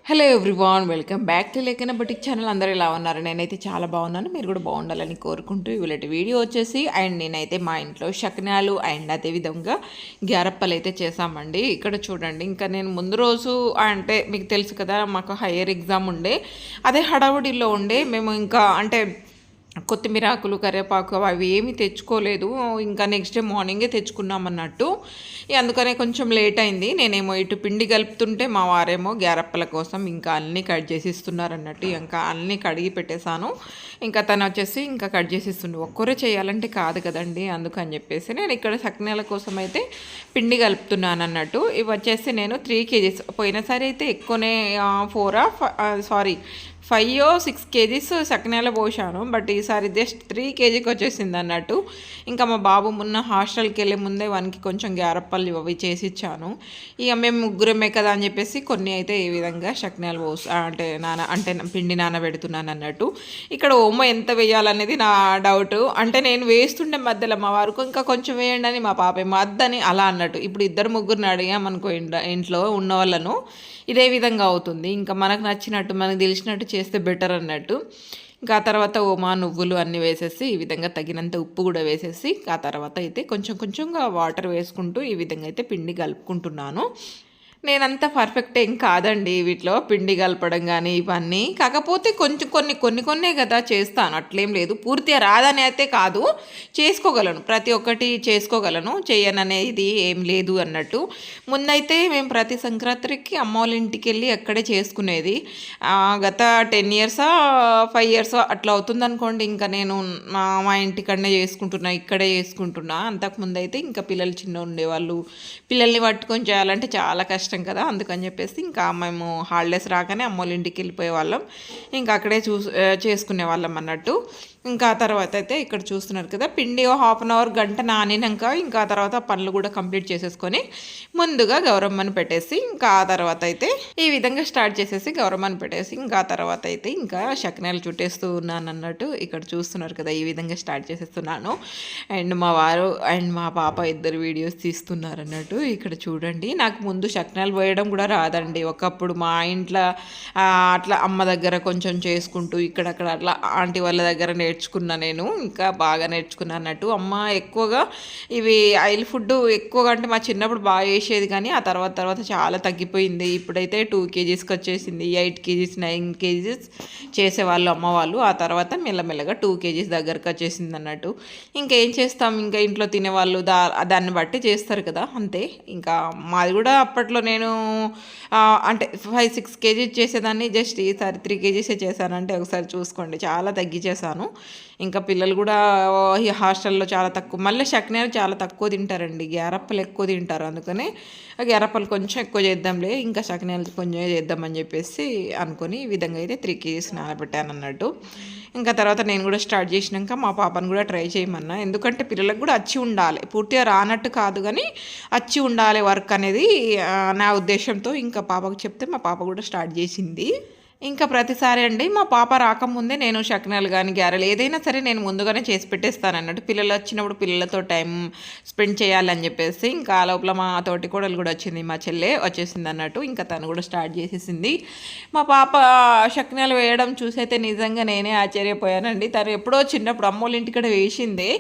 Hello everyone, welcome back to లేఖన boutique channel. అందరూ ఎలా ఉన్నారు? నేనైతే చాలా బాగున్నాను. మీరు కూడా బాగుండాలని కోరుకుంటూ ఇవాళ వీడియో వచ్చేసి నేనైతే మా ఇంట్లో శకనాలు అదేవిధంగా గ్యారప్పలు అయితే చేసామండి. ఇక్కడ చూడండి, ఇంకా నేను ముందు రోజు అంటే మీకు తెలుసు కదా, మాకు హైయర్ ఎగ్జామ్ ఉండే, అదే హడావుడిలో ఉండే. మేము ఇంకా కొత్తిమీర ఆకులు, కరివేపాకు అవి ఏమీ తెచ్చుకోలేదు. ఇంకా నెక్స్ట్ డే మార్నింగే తెచ్చుకున్నాం అన్నట్టు. అందుకనే కొంచెం లేట్ అయింది. నేనేమో ఇటు పిండి కలుపుతుంటే మా వారేమో గ్యారప్పల కోసం ఇంకా అన్నీ కట్ చేసి ఇస్తున్నారు అన్నట్టు. ఇంకా అన్నీ కడిగి పెట్టేశాను. ఇంకా తను వచ్చేసి ఇంకా కట్ చేసి ఇస్తుండే. ఒక్కరే చేయాలంటే కాదు కదండి, అందుకని చెప్పేసి నేను ఇక్కడ సకినాల కోసం అయితే పిండి కలుపుతున్నాను అన్నట్టు. ఇవి వచ్చేసి నేను 3 kgs, పోయినసారి అయితే ఎక్కువనే 5 or 6 kgs సకినాలు పోసాను. బట్ ఈసారి జస్ట్ 3 kgకి వచ్చేసింది అన్నట్టు. ఇంకా మా బాబు మొన్న హాస్టల్కి వెళ్ళే ముందే వానికి కొంచెం గ్యారప్పలు అవి చేసి ఇచ్చాను. ఇక మేము ముగ్గురమే కదా అని చెప్పేసి కొన్ని అయితే ఈ విధంగా సకినాలు అంటే పిండి నానబెడుతున్నాను అన్నట్టు. ఇక్కడ ఓమ ఎంత వేయాలనేది నా డౌట్. అంటే నేను వేస్తుండే మధ్యలో మా వారికి ఇంకా కొంచెం వేయండి అని, మా పాప ఏమో అద్దని అలా అన్నట్టు. ఇప్పుడు 2-3 అడిగామనుకో ఇంట్లో ఉన్న వాళ్ళను, ఇదే విధంగా అవుతుంది. ఇంకా మనకు నచ్చినట్టు మనకు తెలిసినట్టు చేస్తే బెటర్ అన్నట్టు. ఇంకా ఆ తర్వాత ఓమా, నువ్వులు అన్నీ వేసేసి ఈ విధంగా తగినంత ఉప్పు కూడా వేసేసి ఆ తర్వాత అయితే కొంచెం కొంచెంగా వాటర్ వేసుకుంటూ ఈ విధంగా అయితే పిండి కలుపుకుంటున్నాను. నేనంత పర్ఫెక్ట్ ఏం కాదండి వీటిలో, పిండి కలపడం కానీ ఇవన్నీ. కాకపోతే కొంచెం కొన్ని కదా చేస్తాను, అట్లేం లేదు. పూర్తిగా రాదని అయితే కాదు, చేసుకోగలను, ప్రతి ఒక్కటి చేసుకోగలను, చేయననేది ఏం లేదు అన్నట్టు. ముందైతే మేము ప్రతి సంక్రాంతికి అమ్మ వాళ్ళ ఇంటికి వెళ్ళి అక్కడే చేసుకునేది. గత 10 years 5 years అట్లా అవుతుంది అనుకోండి. ఇంకా నేను మా ఇంటికడనే ఇక్కడే చేసుకుంటున్నా. అంతకుముందు అయితే ఇంకా పిల్లలు చిన్న ఉండేవాళ్ళు, పిల్లల్ని పట్టుకొని చేయాలంటే చాలా కష్టం కదా. అందుకని చెప్పేసి ఇంకా మేము హాలిడేస్ రాగానే అమ్మోళ్ళ ఇంటికి వెళ్ళిపోయే వాళ్ళం. ఇంకా అక్కడే చేసుకునే వాళ్ళం అన్నట్టు. ఇంకా ఆ తర్వాత అయితే ఇక్కడ చూస్తున్నారు కదా, పిండి 1/2 hour గంట నానినాక ఇంకా ఆ తర్వాత పనులు కూడా కంప్లీట్ చేసేసుకొని ముందుగా గౌరమ్మని పెట్టేసి ఇంకా ఆ తర్వాత అయితే ఈ విధంగా స్టార్ట్ చేసేసి గౌరమ్మని పెట్టేసి ఇంకా ఆ తర్వాత అయితే ఇంకా శకనాలు చుట్టేస్తూ ఉన్నాను అన్నట్టు. ఇక్కడ చూస్తున్నారు కదా, ఈ విధంగా స్టార్ట్ చేసేస్తున్నాను. అండ్ మా వారు అండ్ మా పాప ఇద్దరు వీడియోస్ తీస్తున్నారు అన్నట్టు. ఇక్కడ చూడండి, నాకు ముందు శకనాలు పోయడం కూడా రాదండి. ఒకప్పుడు మా ఇంట్లో అట్లా అమ్మ దగ్గర కొంచెం చేసుకుంటూ ఇక్కడక్కడ అట్లా ఆంటీ వాళ్ళ దగ్గర నేర్చుకున్నా. నేను ఇంకా బాగా నేర్చుకున్నాను అన్నట్టు. అమ్మ ఎక్కువగా ఇవి ఆయిల్ ఫుడ్ ఎక్కువగా అంటే మా చిన్నప్పుడు బాగా చేసేది, కానీ ఆ తర్వాత చాలా తగ్గిపోయింది. ఇప్పుడైతే 2 kgsకి వచ్చేసింది. 8 kgs 9 kgs చేసేవాళ్ళు అమ్మ వాళ్ళు. ఆ తర్వాత మెల్లమెల్లగా 2 kgs దగ్గరకు వచ్చేసింది అన్నట్టు. ఇంకేం చేస్తాం, ఇంకా ఇంట్లో తినేవాళ్ళు దాన్ని బట్టి చేస్తారు కదా, అంతే. ఇంకా మాది కూడా అప్పట్లో నేను అంటే 5-6 kgs చేసేదాన్ని. జస్ట్ ఈసారి 3 kgs చేశానంటే ఒకసారి చూసుకోండి, చాలా తగ్గించేశాను. ఇంకా పిల్లలు కూడా ఈ హాస్టల్లో చాలా తక్కువ, మళ్ళీ శకనాలు చాలా తక్కువ తింటారండి, గ్యారప్పలు ఎక్కువ తింటారు. అందుకని గ్యారప్పలు కొంచెం ఎక్కువ చేద్దాంలే, ఇంకా శకనాలు కొంచెం చేద్దామని చెప్పేసి అనుకొని ఈ విధంగా అయితే 3 kgs నానబెట్టాను అన్నట్టు. ఇంకా తర్వాత నేను కూడా స్టార్ట్ చేసినాక మా పాపను కూడా ట్రై చేయమన్నా. ఎందుకంటే పిల్లలకు కూడా వచ్చి ఉండాలి, పూర్తిగా రానట్టు కాదు కానీ వచ్చి ఉండాలి వర్క్ అనేది నా ఉద్దేశంతో ఇంకా పాపకు చెప్తే మా పాప కూడా స్టార్ట్ చేసింది. ఇంకా ప్రతిసారి అండి మా పాప రాకముందే నేను శకనాలు కానీ గ్యారెలు ఏదైనా సరే నేను ముందుగానే చేసి పెట్టేస్తాను అన్నట్టు. పిల్లలు వచ్చినప్పుడు పిల్లలతో టైం స్పెండ్ చేయాలని చెప్పేసి ఇంకా ఆ లోపల మా తోటి కోడలు కూడా వచ్చింది, మా చెల్లె వచ్చేసింది అన్నట్టు. ఇంకా తను కూడా స్టార్ట్ చేసేసింది. మా పాప శకనాలు వేయడం చూసైతే నిజంగా నేనే ఆశ్చర్యపోయానండి. తను ఎప్పుడో చిన్నప్పుడు అమ్మోళ్ళ ఇంటికడ వేసింది.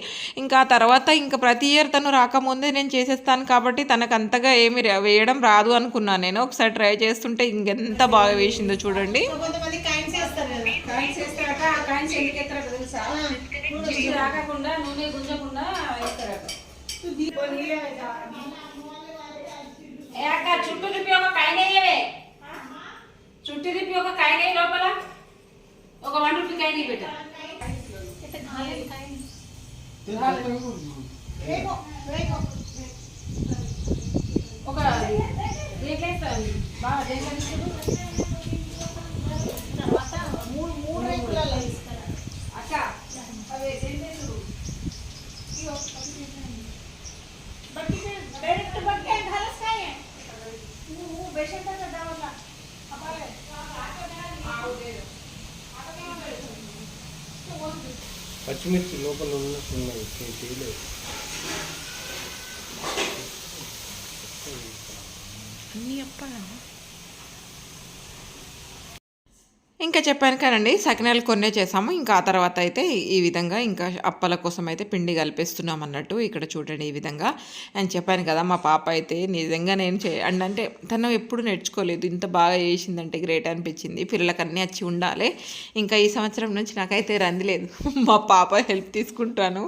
ఇంకా తర్వాత ఇంకా ప్రతి ఇయర్ తను రాకముందే నేను చేసేస్తాను కాబట్టి తనకు అంతగా ఏమి వేయడం రాదు అనుకున్నాను నేను. ఒకసారి ట్రై చేస్తుంటే ఇంకెంత బాగా వేసిందో చూడండి. కొంతమంది కాయిన్స్ వేస్తారు కదా, కాయిన్స్ వేస్తారట. ఆ కాయిన్స్ ఎందుకు ఎత్తారట తెలుసా? రాకుండా నూనె గుంజకుండా వేస్తారట. చుట్టూ తిప్పి ఒక కాయిన్ వేయవే, చుట్టూ తిప్పి ఒక కాయిన్ వేయ, లోపల ఒక 1 rupee కాయిన్ పెట్ట. ఒక రేట్లేస్తారు బాగా దేశాలు అక్క అదే डायरेक्ट बघ घालस काय तू बेशन का डावला अपाले పచ్చిమిర్చి లోపల ఉన్నట్టున్నాయి చేయలేదు. అన్నీ అప్ప ఇంకా చెప్పాను కదండి సకినాలు కొన్నే చేసాము. ఇంకా ఆ తర్వాత అయితే ఈ విధంగా ఇంకా అప్పల కోసం అయితే పిండి కలిపేస్తున్నాం అన్నట్టు. ఇక్కడ చూడండి ఈ విధంగా. అని చెప్పాను కదా మా పాప అయితే నిజంగా నేను అంటే తను ఎప్పుడు నేర్చుకోలేదు. ఇంత బాగా చేసిందంటే గ్రేట్ అనిపించింది. పిల్లలకి అన్నీ వచ్చి ఉండాలి. ఇంకా ఈ సంవత్సరం నుంచి నాకైతే రందిలేదు. మా పాప హెల్ప్ తీసుకుంటాను.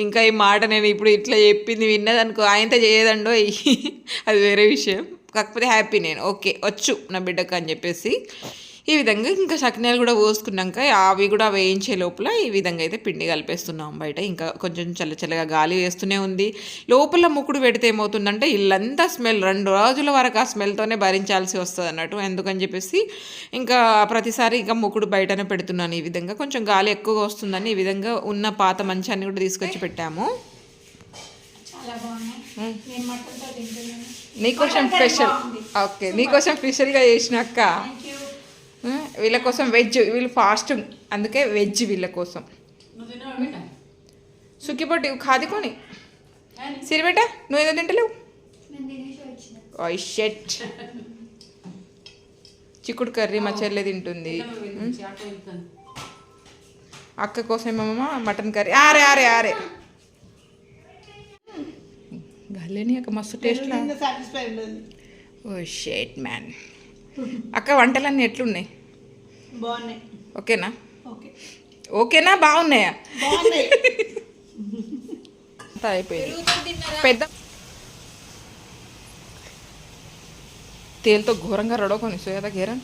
ఇంకా ఈ మాట నేను ఇప్పుడు ఇట్లా చెప్పింది విన్నదనుకో ఆయనతో చేయదండో అది వేరే విషయం. కాకపోతే హ్యాపీ నేను ఓకే వచ్చు నా బిడ్డకు అని చెప్పేసి ఈ విధంగా ఇంకా సకినాలు కూడా పోసుకున్నాక అవి కూడా వేయించే లోపల ఈ విధంగా అయితే పిండి కలిపేస్తున్నాం బయట. ఇంకా కొంచెం చల్లగా గాలి వేస్తూనే ఉంది. లోపల ముక్కుడు పెడితే ఏమవుతుందంటే ఇల్లంతా స్మెల్ 2 రోజుల వరకు ఆ స్మెల్తోనే భరించాల్సి వస్తుంది అన్నట్టు. ఎందుకని చెప్పేసి ఇంకా ప్రతిసారి ఇంకా ముక్కుడు బయటనే పెడుతున్నాను. ఈ విధంగా కొంచెం గాలి ఎక్కువగా వస్తుందని ఈ విధంగా ఉన్న పాత మంచాన్ని కూడా తీసుకొచ్చి పెట్టాము. నీకోసం స్పెషల్ ఓకే నీకోసం స్పెషల్గా చేసినాక వీళ్ళ కోసం వెజ్ వీళ్ళు ఫాస్టింగ్ అందుకే వెజ్ వీళ్ళ కోసం సుఖిపొట్టి ఖాదికొని సిరిబెట్ట నువ్వు ఏదో తింటలేవు షెట్ చిక్కుడు కర్రీ మా చెల్లె తింటుంది. అక్క కోసం ఏమమ్మా మటన్ కర్రీ ఆరే ఆరే ఆరే గాలేని అక్క మస్తు టేస్ట్ ఓ షెట్ మ్యాన్. అక్క వంటలన్నీ ఎట్లున్నాయి? బాగున్నాయి. ఓకేనా? ఓకేనా బాగున్నాయా? అయిపోయింది పెద్ద తేలుతో ఘోరంగా రడోకొని సోయదా ఘేరా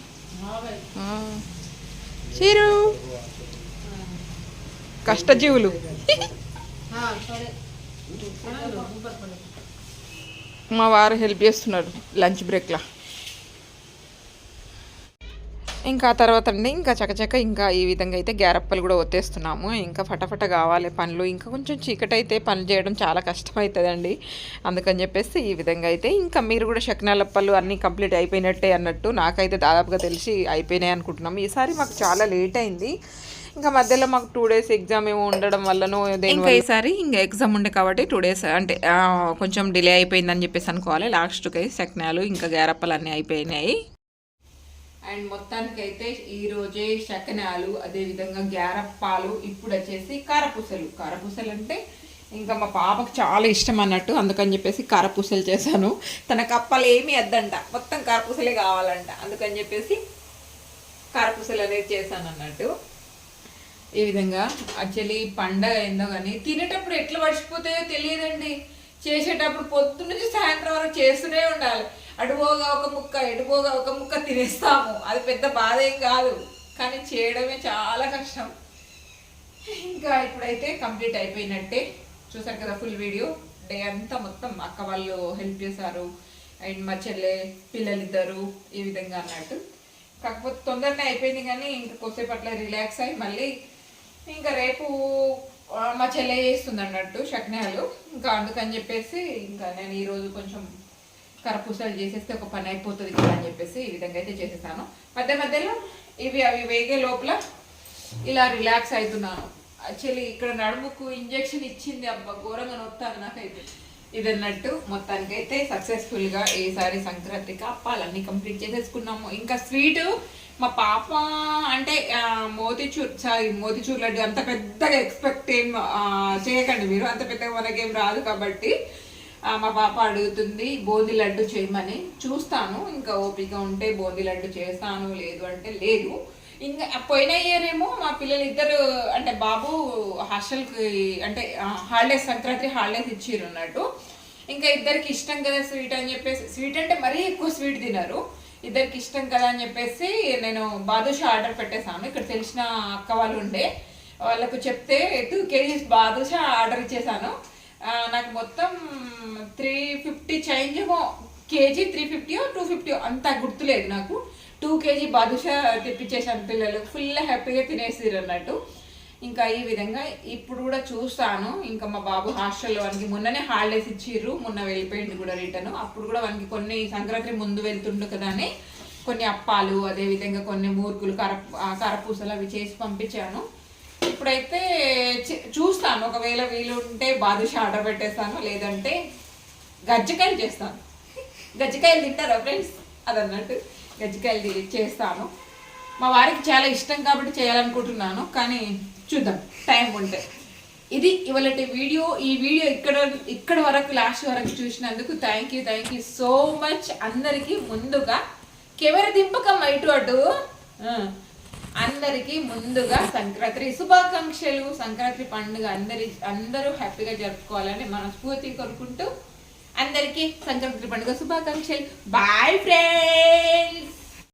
చీరు కష్టజీవులు. మా వారు హెల్ప్ చేస్తున్నారు లంచ్ బ్రేక్లా. ఇంకా తర్వాత అండి ఇంకా చకచక ఇంకా ఈ విధంగా అయితే గ్యారప్పలు కూడా ఒత్తేస్తున్నాము. ఇంకా ఫటాఫట కావాలి పనులు. ఇంకా కొంచెం చీకటి అయితే పనులు చేయడం చాలా కష్టమవుతుందండి. అందుకని చెప్పేసి ఈ విధంగా అయితే ఇంకా మీరు కూడా శకనాలప్పలు అన్నీ కంప్లీట్ అయిపోయినట్టే అన్నట్టు నాకైతే దాదాపుగా తెలిసి అయిపోయినాయి అనుకుంటున్నాము. ఈసారి మాకు చాలా లేట్ అయింది. ఇంకా మధ్యలో మాకు 2 days ఎగ్జామ్ ఏమో ఉండడం వల్లనో ఇంకా ఈసారి ఇంకా ఎగ్జామ్ ఉండే కాబట్టి 2 days అంటే కొంచెం డిలే అయిపోయిందని చెప్పేసి అనుకోవాలి. లాస్ట్కి శకనాలు ఇంకా గ్యారప్పలు అన్నీ అయిపోయినాయి. అండ్ మొత్తానికైతే ఈరోజే శకనాలు అదేవిధంగా గ్యారప్పాలు ఇప్పుడు వచ్చేసి కారపూసలు అంటే ఇంకా మా పాపకు చాలా ఇష్టం అన్నట్టు. అందుకని చెప్పేసి కారపూసలు చేశాను. తనకు అప్పాలు ఏమీ వద్దంట, మొత్తం కారపూసలే కావాలంట. అందుకని చెప్పేసి కారపూసలు అనేది చేశాను అన్నట్టు. ఈ విధంగా యాక్చువల్లీ పండగ ఏందో కానీ తినేటప్పుడు ఎట్లా మర్చిపోతాయో తెలియదండి. చేసేటప్పుడు పొద్దున్న నుంచి సాయంత్రం వరకు చేస్తూనే ఉండాలి. అటుపోగా ఒక ముక్క ఎటుపోగా ఒక ముక్క తినేస్తాము. అది పెద్ద బాధ ఏం కాదు, కానీ చేయడమే చాలా కష్టం. ఇంకా ఇప్పుడైతే కంప్లీట్ అయిపోయినట్టే. చూసారు కదా ఫుల్ వీడియో. డే అంతా మొత్తం అక్క వాళ్ళు హెల్ప్ చేశారు అండ్ మా చెల్లె పిల్లలిద్దరు ఈ విధంగా అన్నట్టు. కాకపోతే తొందరనే అయిపోయింది కానీ ఇంకా కొద్దిసేపు అట్లా రిలాక్స్ అయ్యి మళ్ళీ ఇంకా రేపు మా చెల్లె చేస్తుంది అన్నట్టు శకనాలు. ఇంకా అందుకని చెప్పేసి ఇంకా నేను ఈరోజు కొంచెం కరపూసలు చేసేస్తే ఒక పని అయిపోతుంది కదా అని చెప్పేసి ఈ విధంగా అయితే చేసేసాను. మధ్యలో అవి వేగే లోపల ఇలా రిలాక్స్ అవుతున్నాను. యాక్చువల్లీ ఇక్కడ నడుముకు ఇంజెక్షన్ ఇచ్చింది, అబ్బా ఘోరంగా నొత్తాను నాకైతే. ఇది అన్నట్టు మొత్తానికైతే సక్సెస్ఫుల్గా ఈసారి సంక్రాంతికి అప్పాలన్నీ కంప్లీట్ చేసేసుకున్నాము. ఇంకా స్వీటు మా పాప అంటే మోతిచూర్ లడ్డు అంత పెద్దగా ఎక్స్పెక్ట్ ఏం చేయకండి మీరు, అంత పెద్దగా మనకేం రాదు కాబట్టి మా పాప అడుగుతుంది బూందీ లడ్డు చేయమని. చూస్తాను, ఇంకా ఓపిక ఉంటే బూందీ లడ్డు చేస్తాను, లేదు అంటే లేదు. ఇంకా పోయిన ఇయర్ ఏమో మా పిల్లలు ఇద్దరు అంటే బాబు హాస్టల్కి అంటే హాలిడేస్ సంక్రాంతి హాలిడేస్ ఇచ్చిర్రు అన్నట్టు. ఇంకా ఇద్దరికి ఇష్టం కదా స్వీట్ అని చెప్పేసి, స్వీట్ అంటే మరీ ఎక్కువ స్వీట్ తినరు, ఇద్దరికి ఇష్టం కదా అని చెప్పేసి నేను బాదుషా ఆర్డర్ పెట్టేశాను. ఇక్కడ తెలిసిన అక్క వాళ్ళు ఉండే వాళ్ళకు చెప్తే 2 kgs బాదుషా ఆర్డర్ ఇచ్చేసాను. నాకు మొత్తం 350 చేంజ్ ఏమో కేజీ, 350 250 అంత గుర్తులేదు నాకు. 2 kg బాదుషా తెప్పించేసాను. పిల్లలు ఫుల్ హ్యాపీగా తినేసిరు అన్నట్టు. ఇంకా ఈ విధంగా ఇప్పుడు కూడా చూస్తాను. ఇంకా మా బాబు హాస్టల్లో వానికి మొన్ననే హాలిడేస్ ఇచ్చిర్రు, మొన్న వెళ్ళిపోయింది కూడా రిటర్న్. అప్పుడు కూడా వానికి కొన్ని సంక్రాంతి ముందు వెళ్తుండు కదా అని కొన్ని అప్పాలు అదేవిధంగా కొన్ని మూర్కులు కారపూసలు అవి చేసి పంపించాను. ఇప్పుడైతే చూస్తాను, ఒకవేళ వీలు ఉంటే బాదుషా ఆర్డర్ పెట్టేస్తాను, లేదంటే గజ్జికాయలు చేస్తాను. గజ్జికాయలు తింటారా ఫ్రెండ్స్? అదన్నట్టు గజ్జికాయలు చేస్తాను. మా వారికి చాలా ఇష్టం కాబట్టి చేయాలనుకుంటున్నాను, కానీ చూద్దాం టైం ఉంటే. ఇది ఇవాళ వీడియో. ఈ వీడియో ఇక్కడ వరకు లాస్ట్ వరకు చూసినందుకు థ్యాంక్ యూ సో మచ్ అందరికీ. ముందుగా కెమెరా దింపకమ్మ ఇటు అటు. అందరికీ ముందుగా సంక్రాంతి శుభాకాంక్షలు. సంక్రాంతి పండుగ అందరూ హ్యాపీగా జరుపుకోవాలని మనస్ఫూర్తి కోరుకుంటూ అందరికీ సంక్రాంతి పండుగ శుభాకాంక్షలు. Bye friends.